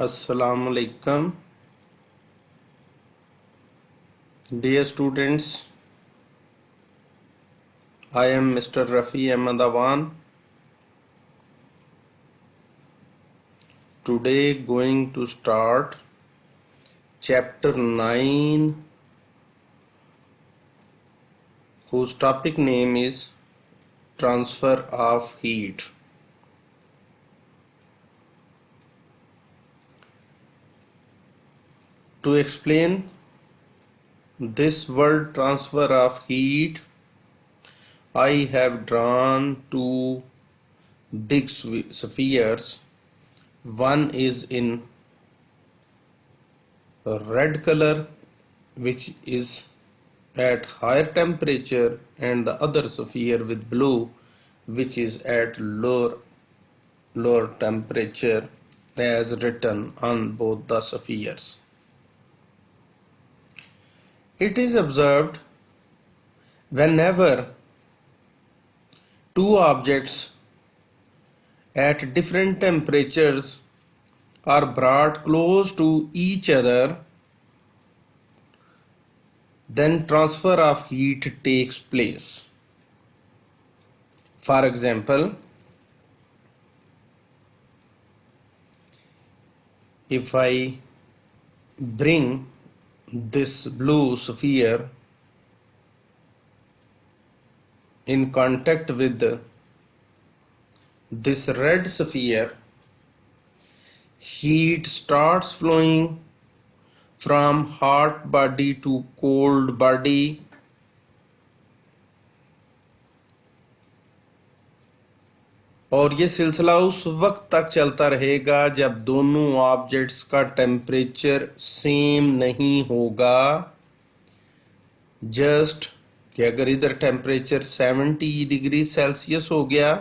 Assalamu alaikum. Dear students, I am Mr. Rafi Ahmad Awan. Today going to start chapter 9, whose topic name is transfer of heat. To explain this word transfer of heat, I have drawn two big spheres. One is in red color, which is at higher temperature, and the other sphere with blue, which is at lower temperature, as written on both the spheres. It is observed whenever two objects at different temperatures are brought close to each other, then transfer of heat takes place. For example, if I bring this blue sphere in contact with this red sphere, heat starts flowing from hot body to cold body, और ये सिलसिला उस वक्त तक चलता रहेगा जब दोनों ऑब्जेक्ट्स का टेम्परेचर सेम नहीं होगा. जस्ट कि अगर इधर टेम्परेचर 70 डिग्री सेल्सियस हो गया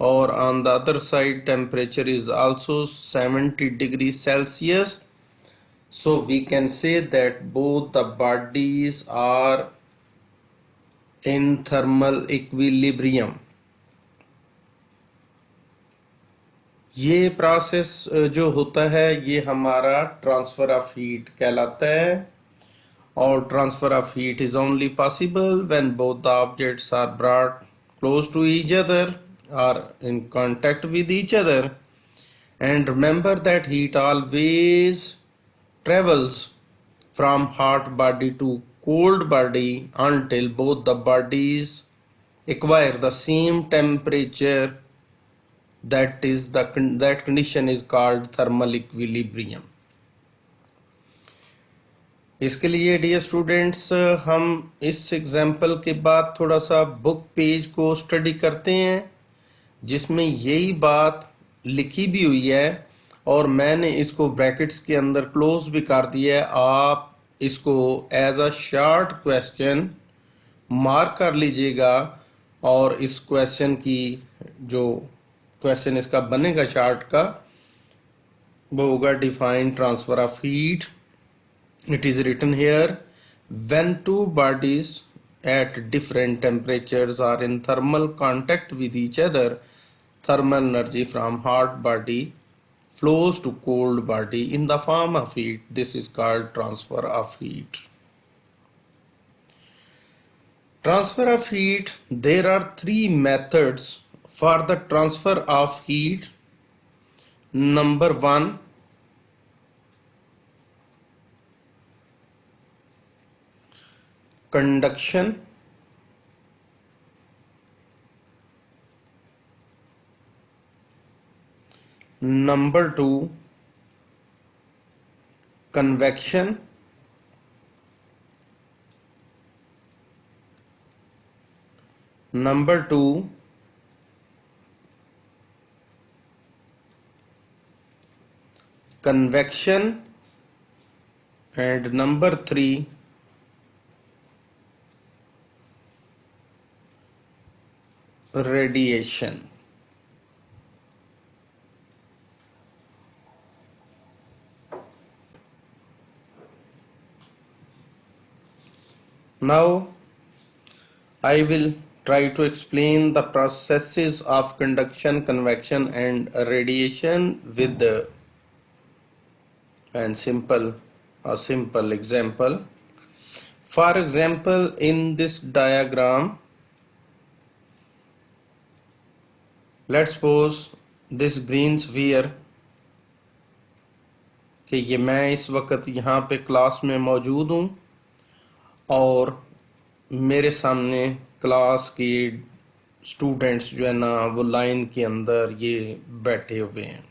और on the other side temperature is also 70 degree Celsius, so we can say that both the bodies are in thermal equilibrium. ये प्रोसेस जो होता है ये हमारा ट्रांसफर ऑफ हीट कहलाता है, और transfer of heat is only possible when both the objects are brought close to each other or in contact with each other. And remember that heat always travels from hot body to cold body until both the bodies acquire the same temperature. That condition is called thermal equilibrium. इसके लिए dear students हम इस example के बाद थोड़ा सा book page को study करते हैं जिसमें यही बात लिखी भी हुई है, और मैंने इसको ब्रैकेट्स के अंदर क्लोज भी कर दिया है. आप इसको as a short question mark कर लीजिएगा, और इस क्वेश्चन की जो क्वेश्चन इसका बनेगा शॉर्ट का वो होगा define transfer of heat. It is written here, when two bodies at different temperatures are in thermal contact with each other, thermal energy from hot body flows to cold body in the form of heat. This is called transfer of heat. Transfer of heat, there are three methods for the transfer of heat. Number one, conduction. Number two, convection. Number two, convection. And number three, radiation. Now I will try to explain the processes of conduction, convection and radiation with and a simple example. For example, in this diagram, let's suppose this green sphere कि ये मैं इस वक्त यहाँ पे class में मौजूद हूँ और मेरे सामने क्लास के स्टूडेंट्स जो है ना वो लाइन के अंदर ये बैठे हुए हैं।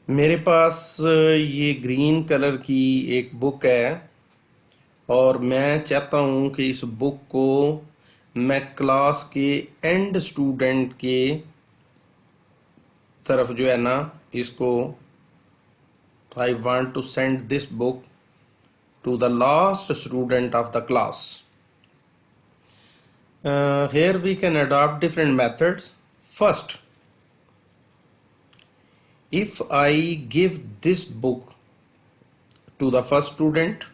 मेरे पास ये ग्रीन कलर की एक बुक है और मैं चाहता हूँ कि इस बुक को मैं क्लास के एंड स्टूडेंट के तरफ जो है ना इसको I want to send this book to the last student of the class. Here we can adopt different methods. First, if I give this book to the first student,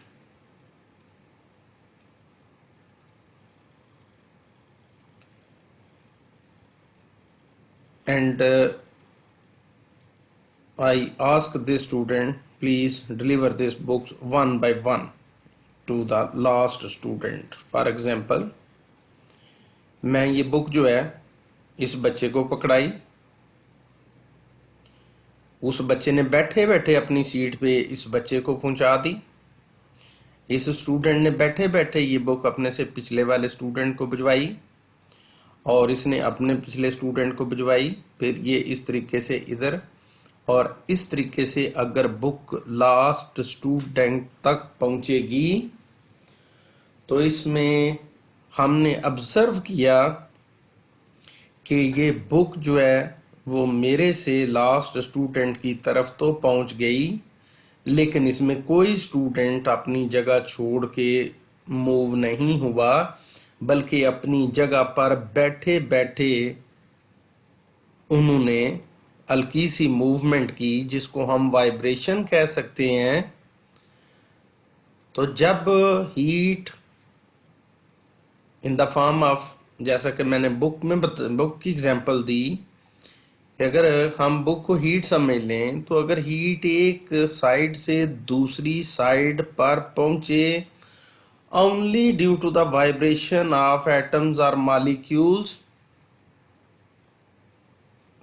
and I ask this student, please deliver these books one by one to the last student. For example, मैं ये book जो है इस बच्चे को पकड़ाई, उस बच्चे ने बैठे बैठे अपनी सीट पे इस बच्चे को पहुंचा दी। इस स्टूडेंट ने बैठे बैठे ये बुक अपने से पिछले वाले स्टूडेंट को भिजवाई और इसने अपने पिछले स्टूडेंट को भिजवाई। फिर ये इस तरीके से इधर, और इस तरीके से अगर बुक लास्ट स्टूडेंट तक पहुंचेगी तो इसमें हमने ऑब्जर्व किया कि ये बुक जो है वो मेरे से लास्ट स्टूडेंट की तरफ तो पहुंच गई, लेकिन इसमें कोई स्टूडेंट अपनी जगह छोड़ के मूव नहीं हुआ, बल्कि अपनी जगह पर बैठे बैठे उन्होंने हल्की सी मूवमेंट की, जिसको हम वाइब्रेशन कह सकते हैं। तो जब heat in the form of, जैसा कि मैंने बुक की एग्जांपल दी कि अगर हम बुक को हीट समझ लें तो अगर हीट एक साइड से दूसरी साइड पर पहुंचे only due to the vibration of atoms और molecules,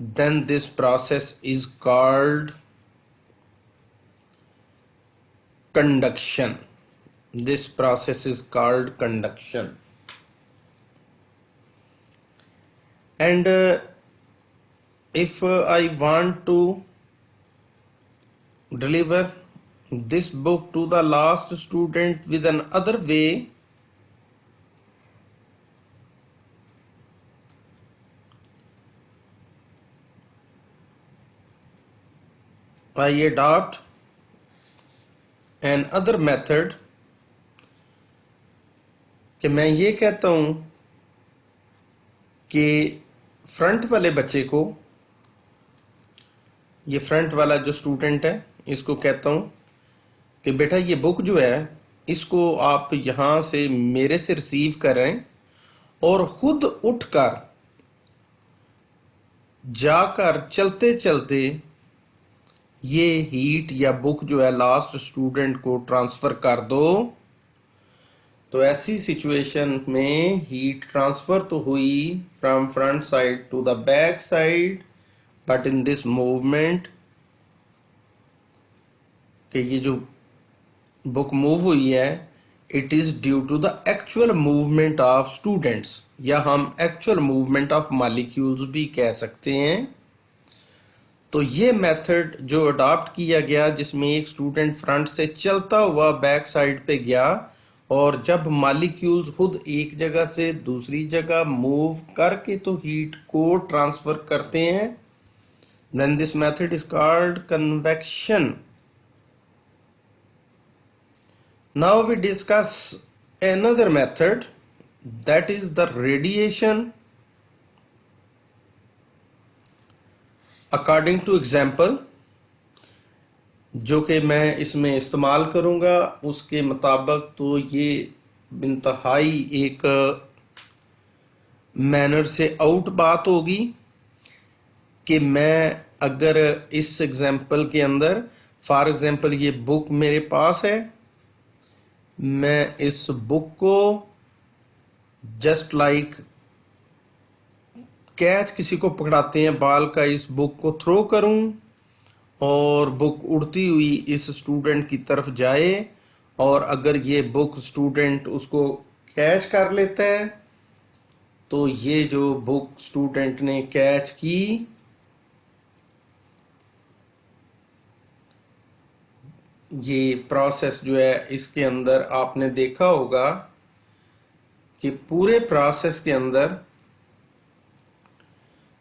then this process is called conduction. This process is called conduction. And if I want to deliver this book to the last student with another way, I adopt another method कि मैं ये कहता हूँ कि front वाले बच्चे को, ये फ्रंट वाला जो स्टूडेंट है इसको कहता हूँ कि बेटा ये बुक जो है इसको आप यहाँ से मेरे से रिसीव करें और खुद उठकर जाकर चलते चलते ये हीट या बुक जो है लास्ट स्टूडेंट को ट्रांसफर कर दो। तो ऐसी सिचुएशन में हीट ट्रांसफर तो हुई from front side to the back side, but in this movement कि ये जो बुक मूव हुई है it is due to the actual movement of students, या हम एक्चुअल मूवमेंट ऑफ मॉलिक्यूल्स भी कह सकते हैं। तो ये मेथड जो अडॉप्ट किया गया, जिसमें एक स्टूडेंट फ्रंट से चलता हुआ बैक साइड पे गया और जब मॉलिक्यूल्स खुद एक जगह से दूसरी जगह मूव करके तो हीट को ट्रांसफर करते हैं, then this method is called convection. Now we discuss another method, that is the radiation according to example, जो कि मैं इसमें इस्तेमाल करूंगा उसके मुताबिक। तो ये इंतहाई एक मैनर से आउट बात होगी कि मैं अगर इस एग्जाम्पल के अंदर फॉर एग्जाम्पल ये बुक मेरे पास है, मैं इस बुक को जस्ट लाइक कैच किसी को पकड़ाते हैं बाल का, इस बुक को थ्रो करूं और बुक उड़ती हुई इस स्टूडेंट की तरफ जाए, और अगर ये बुक स्टूडेंट उसको कैच कर लेता है तो ये जो बुक स्टूडेंट ने कैच की ये प्रोसेस जो है इसके अंदर आपने देखा होगा कि पूरे प्रोसेस के अंदर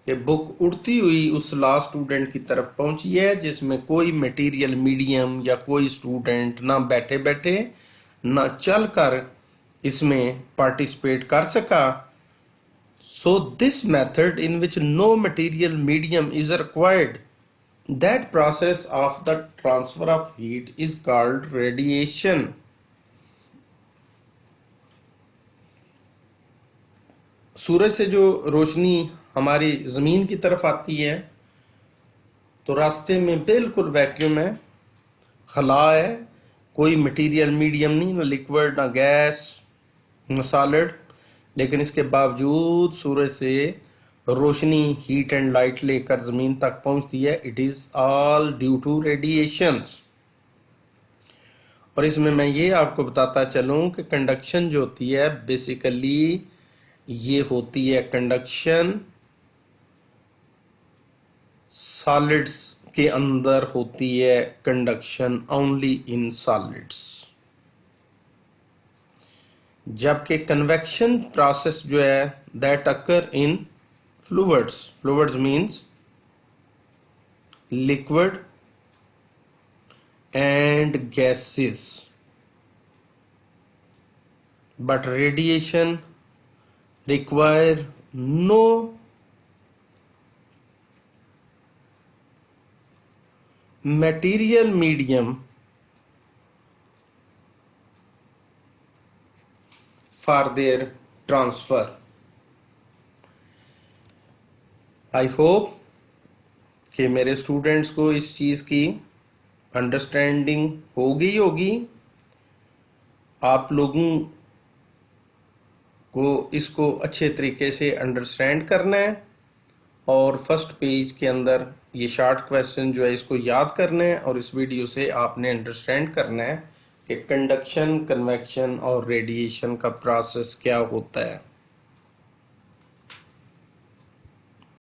ये बुक उड़ती हुई उस लास्ट स्टूडेंट की तरफ पहुंची है, जिसमें कोई मटेरियल मीडियम या कोई स्टूडेंट ना बैठे बैठे ना चल कर इसमें पार्टिसिपेट कर सका. So this method in which no material medium is required, that process of the transfer of heat is called radiation. सूरज से जो रोशनी हमारी जमीन की तरफ आती है तो रास्ते में बिल्कुल वैक्यूम है, खला है, कोई मटेरियल मीडियम नहीं, ना लिक्विड ना गैस ना सॉलिड, लेकिन इसके बावजूद सूरज से रोशनी हीट एंड लाइट लेकर जमीन तक पहुंचती है. It is all due to radiations. और इसमें मैं ये आपको बताता चलूं कि कंडक्शन जो होती है बेसिकली ये होती है कंडक्शन सॉलिड्स के अंदर होती है, कंडक्शन ओनली इन सॉलिड्स, जबकि कन्वेक्शन प्रोसेस जो है that occur in fluids. Fluids means liquid and gases, but radiation require no material medium for their transfer. I hope कि मेरे स्टूडेंट्स को इस चीज़ की अंडरस्टैंडिंग हो गई होगी. आप लोगों को इसको अच्छे तरीके से अंडरस्टैंड करना है और फर्स्ट पेज के अंदर ये शॉर्ट क्वेश्चन जो है इसको याद करना है, और इस वीडियो से आपने अंडरस्टैंड करना है कि कंडक्शन, कन्वेक्शन और रेडिएशन का प्रोसेस क्या होता है.